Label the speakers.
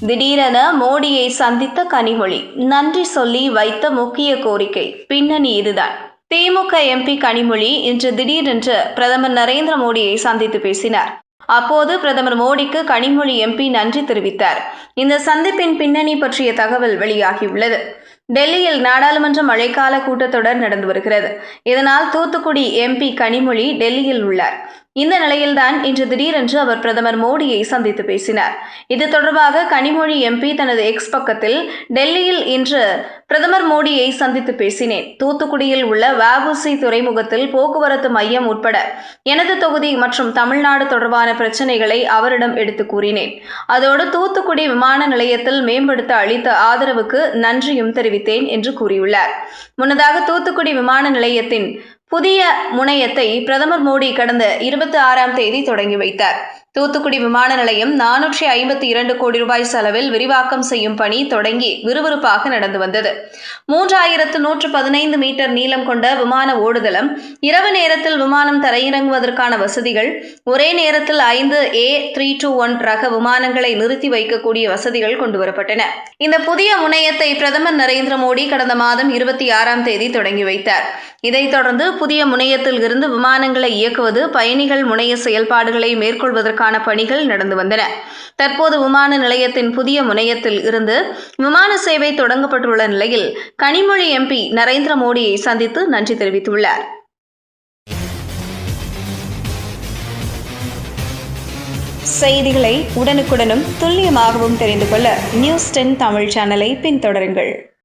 Speaker 1: திடீரென மோடியை சந்தித்த கனிமொழி நன்றி சொல்லி வைத்த முக்கிய கோரிக்கை பின்னணி இதுதான். திமுக எம்பி கனிமொழி இன்று திடீரென்று பிரதமர் நரேந்திர மோடியை சந்தித்து பேசினார். அப்போது பிரதமர் மோடிக்கு கனிமொழி எம்பி நன்றி தெரிவித்தார். இந்த சந்திப்பின் பின்னணி பற்றிய தகவல் வெளியாகியுள்ளது. டெல்லியில் நாடாளுமன்ற மழைக்கால கூட்டத்தொடர் நடந்து வருகிறது. இதனால் தூத்துக்குடி எம்பி கனிமொழி டெல்லியில் உள்ளார். இந்த நிலையில்தான் இன்று திடீரென்று அவர் பிரதமர் மோடியை சந்தித்து பேசினார். இது தொடர்பாக கனிமொழி எம்பி தனது எக்ஸ் பக்கத்தில் டெல்லியில் இன்று பிரதமர் மோடியை சந்தித்து பேசினேன். தூத்துக்குடியில் உள்ள வஉசி துறைமுகத்தில் போக்குவரத்து மையம் உட்பட எனது தொகுதி மற்றும் தமிழ்நாடு தொடர்பான பிரச்சினைகளை அவரிடம் எடுத்து கூறினேன். அதோடு தூத்துக்குடி விமான நிலையத்தில் மேம்படுத்த அளித்த ஆதரவுக்கு நன்றியும் தெரிவித்தேன் என்று கூறியுள்ளார். முன்னதாக தூத்துக்குடி விமான நிலையத்தின் புதிய முனையத்தை பிரதமர் மோடி கடந்த 26ஆம் தேதி தொடங்கி வைத்தார். தூத்துக்குடி விமான நிலையம் 452 கோடி ரூபாய் செலவில் விரிவாக்கம் செய்யும் பணி தொடங்கி விறுவிறுப்பாக நடந்து வந்தது. 3115 மீட்டர் நீளம் கொண்ட விமான ஓடுதளம், இரவு நேரத்தில் விமானம் தரையிறங்குவதற்கான வசதிகள், ஒரே நேரத்தில் 5 A321 ரக விமானங்களை நிறுத்தி வைக்கக்கூடிய வசதிகள் கொண்டுவரப்பட்டன. இந்த புதிய முனையத்தை பிரதமர் நரேந்திர மோடி கடந்த மாதம் 26ஆம் தேதி தொடங்கி வைத்தார். இதைத் தொடர்ந்து புதிய முனையத்தில் இருந்து விமானங்களை இயக்குவது, பயணிகள் முனைய செயல்பாடுகளை மேற்கொள்வதற்கான பணிகள் நடந்து வந்தன. தற்போது விமான நிலையத்தின் புதிய முனையத்தில் இருந்து விமான சேவை தொடங்கப்பட்டுள்ள நிலையில் கனிமொழி எம்பி நரேந்திர மோடியை சந்தித்து நன்றி தெரிவித்துள்ளார். செய்திகளை உடனுக்குடனும் துல்லியமாகவும் தெரிந்து கொள்ள News 10 தமிழ் சேனலை பின்தொடருங்கள்.